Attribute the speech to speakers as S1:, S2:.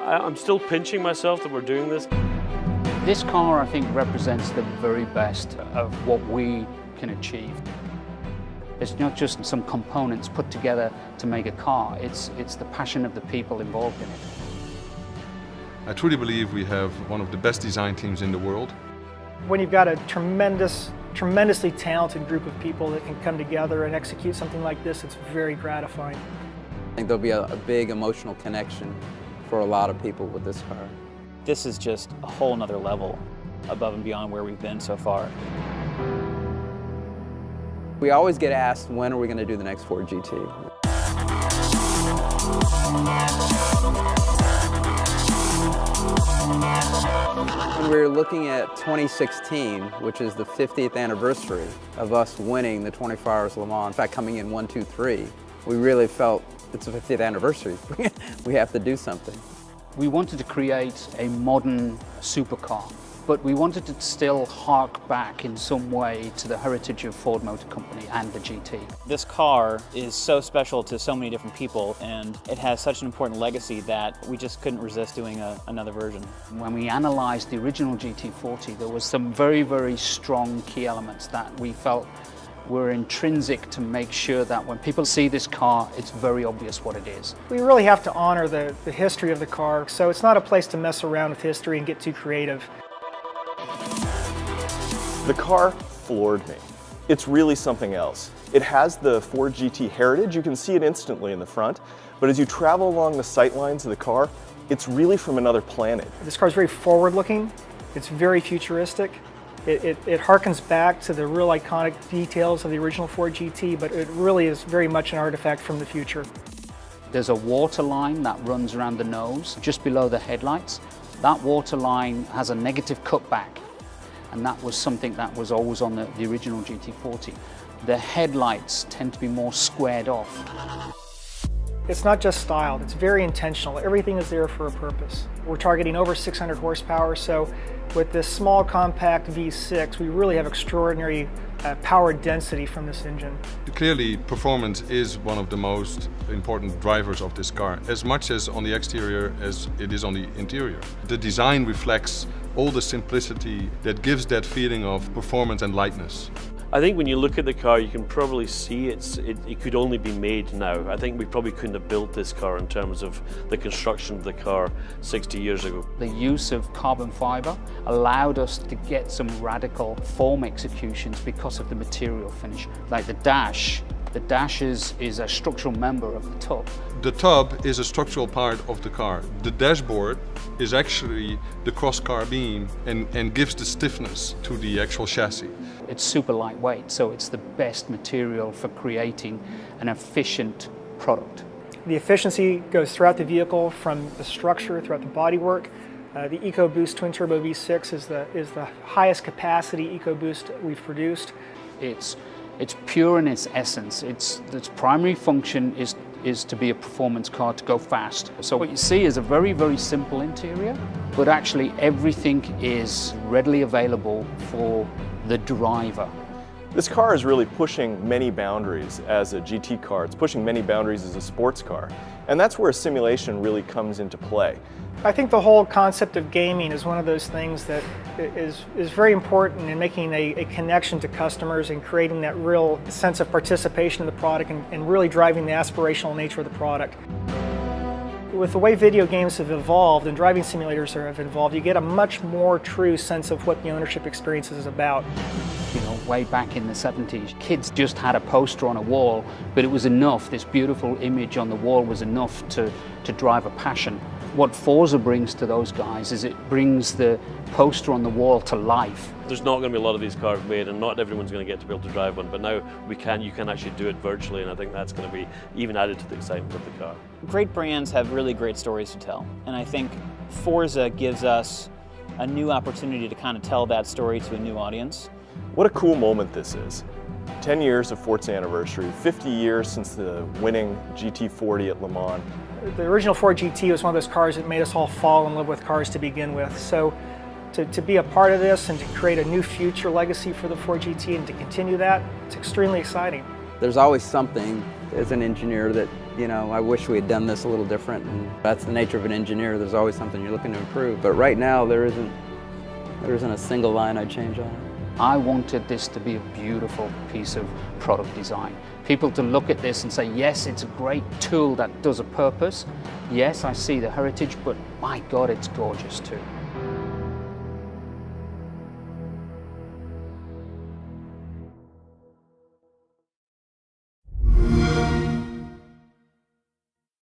S1: I'm still pinching myself that we're doing this.
S2: This car, I think, represents the very best of what we can achieve. It's not just some components put together to make a car, it's the passion of the people involved in it.
S3: I truly believe we have one of the best design teams in the world.
S4: When you've got a tremendously talented group of people that can come together and execute something like this, it's very gratifying.
S5: I think there'll be a big emotional connection for a lot of people with this car.
S6: This is just a whole nother level above and beyond where we've been so far.
S5: We always get asked, when are we going to do the next Ford GT? When we were looking at 2016, which is the 50th anniversary of us winning the 24 Hours Le Mans, in fact coming in 1, 2, 3, we really felt it's the 50th anniversary. We have to do something.
S2: We wanted to create a modern supercar, but we wanted to still hark back in some way to the heritage of Ford Motor Company and the GT.
S6: This car is so special to so many different people, and it has such an important legacy that we just couldn't resist doing another version.
S2: When we analyzed the original GT40, there was some very, very strong key elements that we felt were intrinsic to make sure that when people see this car, it's very obvious what it is.
S4: We really have to honor the history of the car, so it's not a place to mess around with history and get too creative.
S7: The car floored me. It's really something else. It has the Ford GT heritage. You can see it instantly in the front, but as you travel along the sight lines of the car, it's really from another planet. This
S4: car is very forward-looking. It's very futuristic. It harkens back to the real iconic details of the original Ford GT, but it really is very much an artifact from the future.
S2: There's a water line that runs around the nose, just below the headlights. That water line has a negative cutback, and that was something that was always on the original GT40. The headlights tend to be more squared off.
S4: It's not just styled, it's very intentional. Everything is there for a purpose. We're targeting over 600 horsepower, so with this small compact V6, we really have extraordinary power density from this engine.
S3: Clearly, performance is one of the most important drivers of this car, as much as on the exterior as it is on the interior. The design reflects all the simplicity that gives that feeling of performance and lightness.
S1: I think when you look at the car, you can probably see it could only be made now. I think we probably couldn't have built this car in terms of the construction of the car 60 years ago.
S2: The use of carbon fiber allowed us to get some radical form executions because of the material finish. Like the dash is a structural member of the tub.
S3: The tub is a structural part of the car. The dashboard is actually the cross-car beam and gives the stiffness to the actual chassis.
S2: It's super lightweight, so it's the best material for creating an efficient product.
S4: The efficiency goes throughout the vehicle, from the structure, throughout the bodywork. The EcoBoost twin-turbo V6 is the highest capacity EcoBoost we've produced.
S2: It's pure in its essence. Its primary function is to be a performance car, to go fast. So what you see is a very, very simple interior, but actually everything is readily available for the driver.
S7: This car is really pushing many boundaries as a GT car. It's pushing many boundaries as a sports car. And that's where simulation really comes into play.
S4: I think the whole concept of gaming is one of those things that is very important in making a connection to customers and creating that real sense of participation in the product and really driving the aspirational nature of the product. With the way video games have evolved and driving simulators have evolved, you get a much more true sense of what the ownership experience is about.
S2: You know, way back in the 70s, kids just had a poster on a wall, but it was enough. This beautiful image on the wall was enough to drive a passion. What Forza brings to those guys is it brings the poster on the wall to life.
S1: There's not going to be a lot of these cars made, and not everyone's going to get to be able to drive one, but now you can actually do it virtually, and I think that's going to be even added to the excitement of the car.
S6: Great brands have really great stories to tell, and I think Forza gives us a new opportunity to kind of tell that story to a new audience.
S7: What a cool moment this is. 10 years of Forza anniversary, 50 years since the winning GT40 at Le Mans.
S4: The original Ford GT was one of those cars that made us all fall in love with cars to begin with. So to be a part of this and to create a new future legacy for the Ford GT and to continue that, it's extremely exciting.
S5: There's always something as an engineer that you know, I wish we had done this a little different, and that's the nature of an engineer. There's always something you're looking to improve, but right now there isn't a single line I'd change on it.
S2: I wanted this to be a beautiful piece of product design. People to look at this and say, yes, it's a great tool that does a purpose. Yes, I see the heritage, but my God, it's gorgeous too.